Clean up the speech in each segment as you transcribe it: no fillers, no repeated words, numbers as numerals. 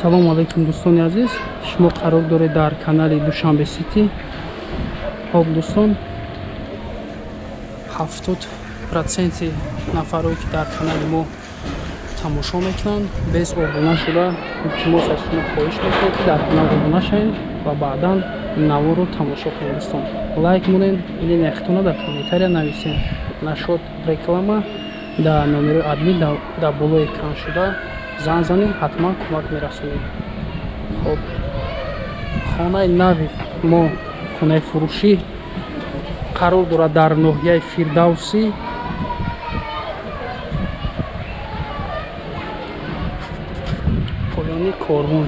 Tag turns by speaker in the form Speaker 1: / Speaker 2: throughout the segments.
Speaker 1: Салом алейкум дӯстони азиз. Шумо қарор доред дар канали Душанбе Сити. Хоб дӯстон, 70% нафарои ки дар канали мо тамошо мекунанд без обуна шуда, илтимос аз шумо хоҳиш мекунем ки дар канал обуна шавед ва баъдан наворо тамошо кунед. дӯстон, лайк монед, или нехтона дар комментария нависед. Нашод реклама дар номери админ дар боло экран шуда зан занед, ҳатман кӯмак мерасонед. хоб хонаи нави мо, хонаи фурӯшӣ қарор дорад дар ноҳияи Фирдавсӣ. поёни Корвон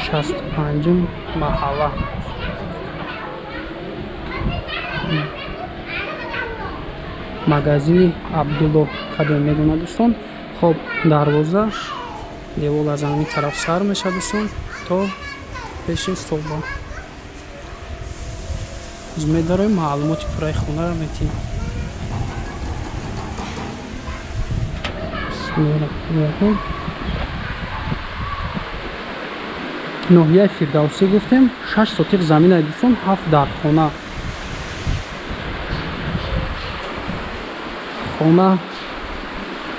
Speaker 1: 65 маҳалла. магазини Абдулло кадом медонад дӯстон. хоб дарвоза девол аз ҳамин тараф сар мешавад дӯстон то пеши соба. умед дорем маълумоти пурраи хонаро метем. ноҳияи Фирдавсӣ гуфтем 6 сотиқ заминаи дӯстон, 7 дар хона. хона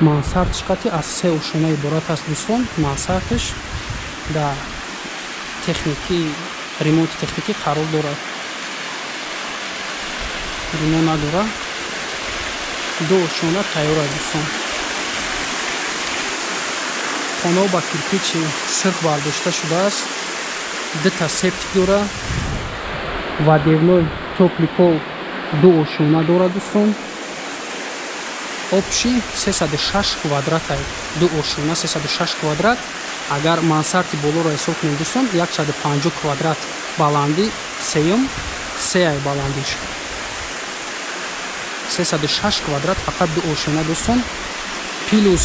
Speaker 1: мансардш қати аз 3 ошона иборат аст дӯстон. мансардш дар ремонти техникӣ қарор дорад. ремонт надорад. 2 ошона тайёр аст дӯстон. хона ба кирпичи сирх бардошта шудааст. 2 септик дорад ва девной топли пол 2 ошона дорад дӯстон. обши 306 квадрат аст. 2 ошона 306 квадрат. агар мансарди болоро ҳисоб кунем дӯстон, 150 квадрат баландӣ, сеюм 3 ай баландиш. 306 квадрат фақат 2 ошона дӯстон. плюс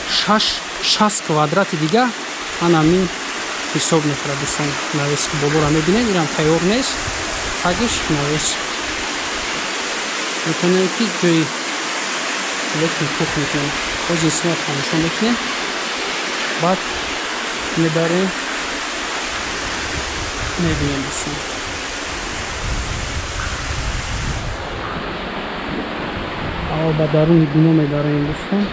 Speaker 1: 60 квадрати дига анамин ҳисоб мекунад дӯстон. навес ки болоро мебинед, инам тайёр нест. тагиш навес. метавонем ки ҷои лекин пух мекунем. ҳозир исмат тамошо мекунем. баъд мебарем мебинем дӯстон. ба даруни бино мебарем дӯстон.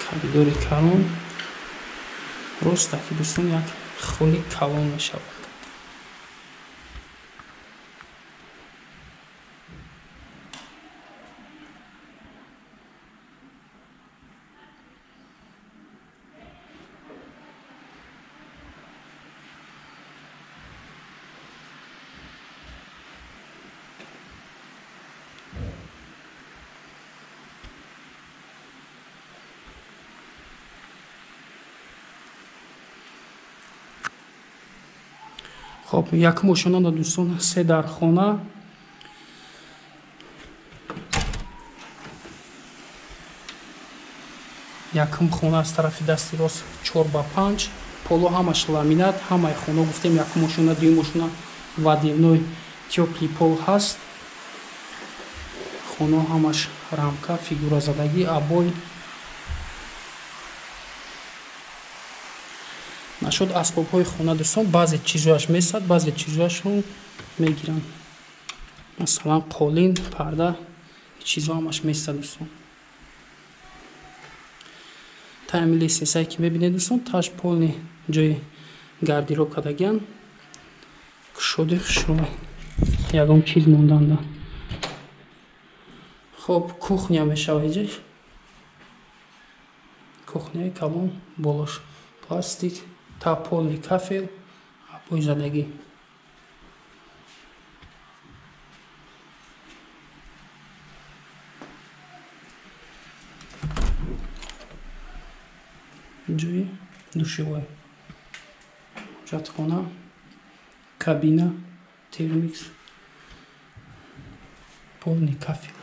Speaker 1: коридори калон ростаки дӯстон, як холи калон мешавад. хоб якум ошона дӯстон, 3 дар хона. якум хона аз тарафи дасти рост 4/5. поло ҳамаш ламинат. ҳамаи хона гуфтем якум ошона, дуюм ошона ва девной тёпли пол ҳаст. хона ҳамаш рамка, фигуразадагӣ, абой. нашуд асбобҳои хона дӯстон, баъзе чизояш месад, баъзе чизояшро мегиранд. масалан қолин, парда, чизо ҳамаш месад дӯстон. тайми лестнисае ки мебинед дӯстон, таш полни ҷои гардироб кардагиан. кушоди шумо ягон чиз монданда. хоб кухня мешавад иҷа. кухняи калон, болош пластик, та полни кафел, абой задагӣ. ҷои душевой, ҳоҷатхона, кабина, термикс, полни кафел.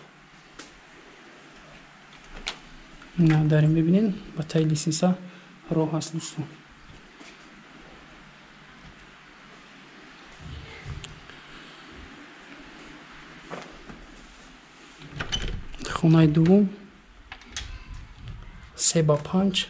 Speaker 1: Дарем бибинед ба таи лисинса роҳ аст дӯстон. хонаи дуввум 3/5.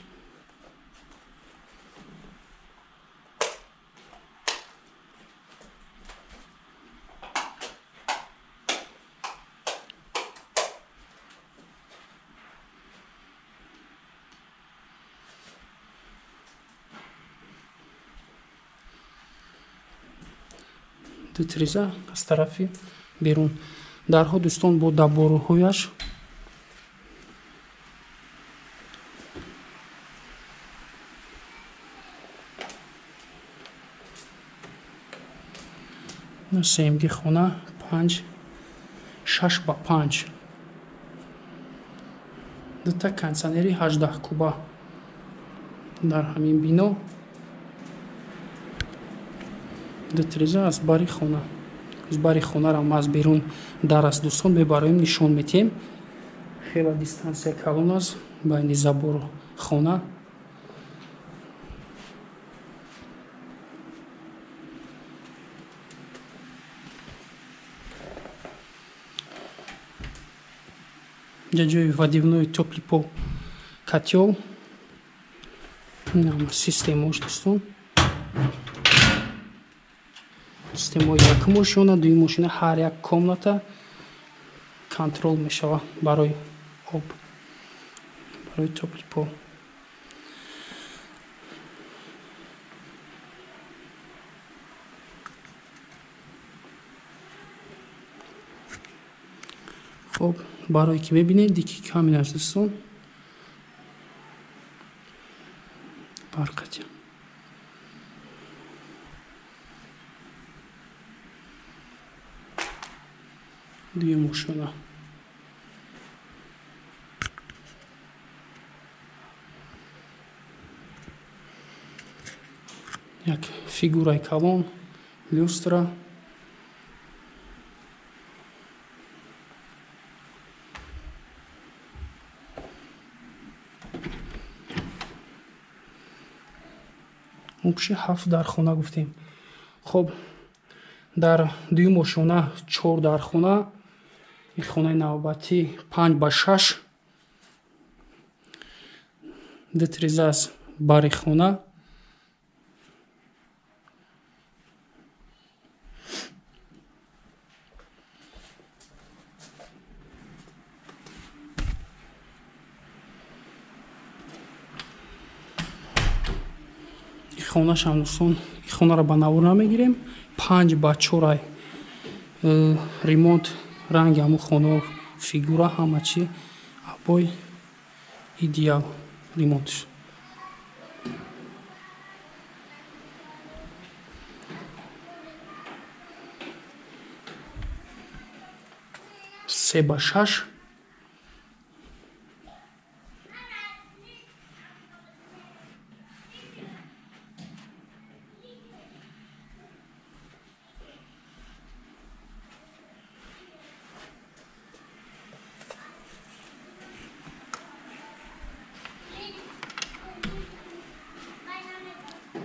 Speaker 1: ду тиреза аз тарафи берун. Дарҳо дӯстон бо дабборуҳояш семги хона 6/5. дута кондитсионери 18 куба дар ҳамин бино. ду тиреза аз бари хона. аз бари хонарам аз берун дар аст дӯстон, мебароем нишон метиҳем. хеле дистансия калон аст байни забору хона. ҷои вадивнои топлипо катёл. системош дӯстон. системаи якумошона, дуюмошона ҳар як комната контрол мешавад барои об, барои топлипо. хоб барое ки мебинед дики камин аст дӯстон. барқати дуюмошона. як фигураи калон, люстра. мукши 7 дар хона гуфтем. хоб дар дуюмошона 4 дар хона. ин хонаи навбатӣ 5/6. ду тиреза аз бари хона. хонашам дӯстон, ин хонаро ба навор намегирем. 5/4 ремонт, ранги ҳамун хона, фигура, ҳама чи абой идеал ремонтш. Се/6.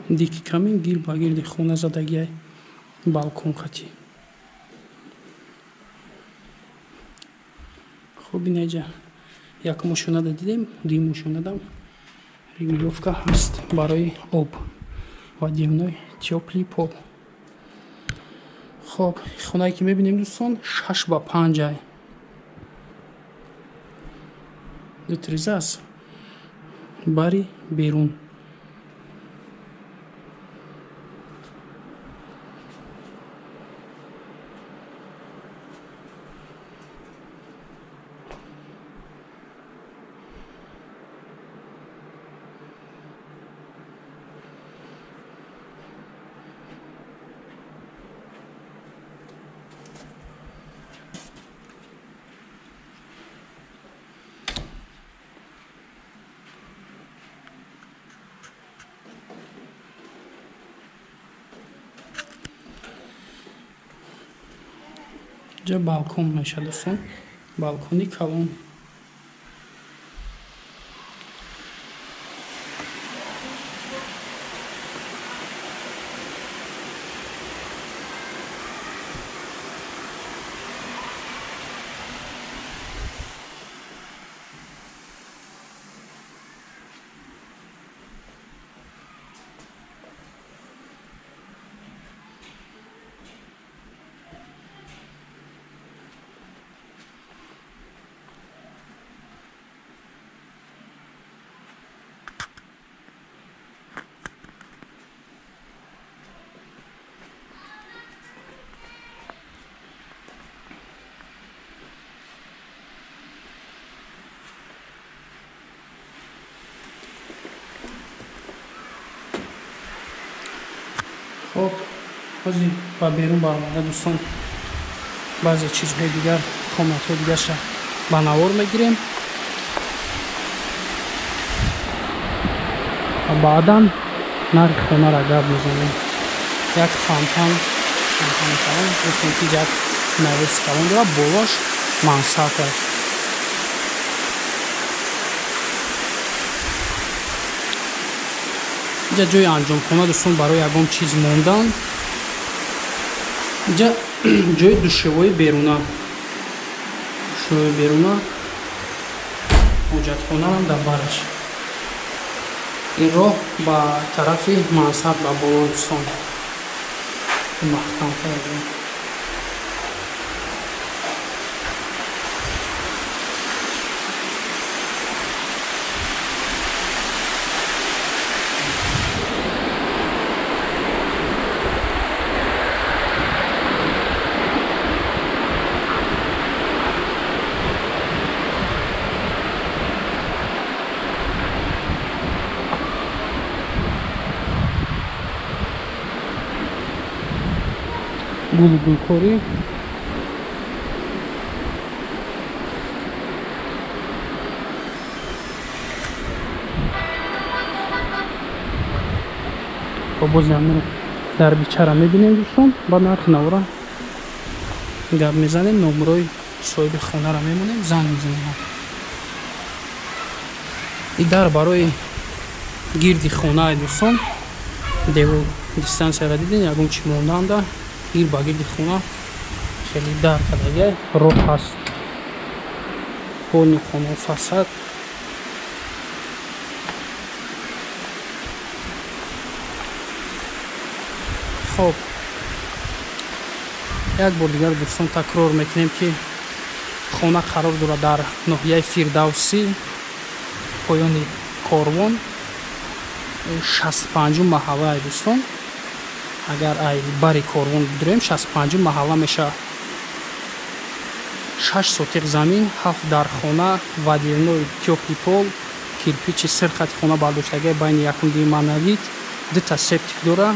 Speaker 1: дики камин гир ба гирди хона задагиай балкон хати. хуб инеҷа якумошонада дидем, дуюмошонадам регулёвка ҳаст барои об ва дивной тёпли пол. хоб хонае ки мебинем дӯстон 6/5. ду тиреза аст бари берун. ҷа балкон мешавад дӯстон, балкони калон. خب ҳозир ба берун баромада дӯстон баъзе чизҳои дигар комнатҳои дигарша ба навор мегирем ва баъдан нархи хонара гап мезанем. Як фонтан калон гуфтем ки як навеси калон дорад, болош мансард аст. инҷа ҷои анҷомхона дӯстон барои ягон чиз мондан. инҷа ҷои душевои беруна, душевои беруна ҳоҷатхонарам дар бараш. ин роҳ ба тарафи мансард ба боло дӯстон махкамтар аст. گل گلکاری با باز همین در بیچاره میبینیم دوستان. با نرخ نورا گپ میزنیم، نمرای صاحب خانه را میمونیم، زنگ میزنیم. این در برای گیردی خانه دوستان دیو دیستانس را دیدین یکم چی موندانده گیر با گیردی خانه خیلی در کدایه روح هست کونی خانه فساد. خب یک بار دیگر دوستان تکرار میکنیم که خانه قرار دارد در ناحیه فردوسی پایان کاروان 65 محله دوستان. اگر ای باری کاروان بدریم 65 محله میشه. 6 سوتق زمین، 7 در خانه و دیرنوی تیوپی پول کیرپیچ سرخط خانه برداشتگی بین یکم دی منویت دو تا سپتیک داره،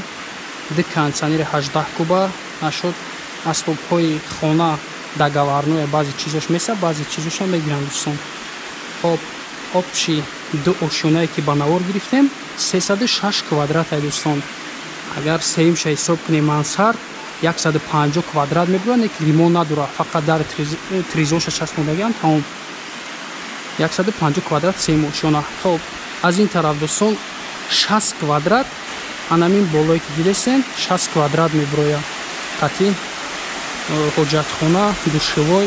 Speaker 1: دو کانسانیر 18 کوبه نشد. اسباب های خانه دگاورنوی بعضی چیزاش میسه، بعضی چیزاش هم میگیرن دوستان. خب آبشی دو اوشونایی که با نوار گرفتیم 306 کوادرات دوستان. اگر سیم شه حساب کنیم مانسارد 150 کوادرات میبره، یک لیمون نداره، فقط در تریزونش چسبوندگی تمام 150 کوادرات سیم اوشونا. خب از این طرف دوستان 60 کوادرات анамин болои ки дидесен 60 квадрат меброяд. қати ҳоҷатхона, душевой,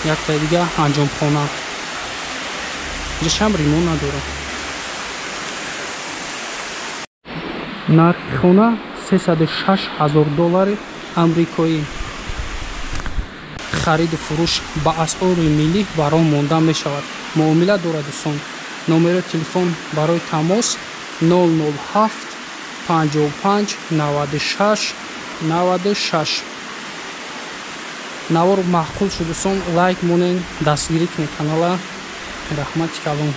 Speaker 1: якта дига анҷомхона. ҷашам ремонт надорад. нархи хона $306,000 амрикоӣ. хариду фурӯш ба асъори миллӣ баром монда мешавад. муомила дорад дӯстон. номери телефон барои тамос 007 55 96 96. навор маъқул шуд дӯстон. лайк монен, дастгирӣ кунед канала. раҳмати калон.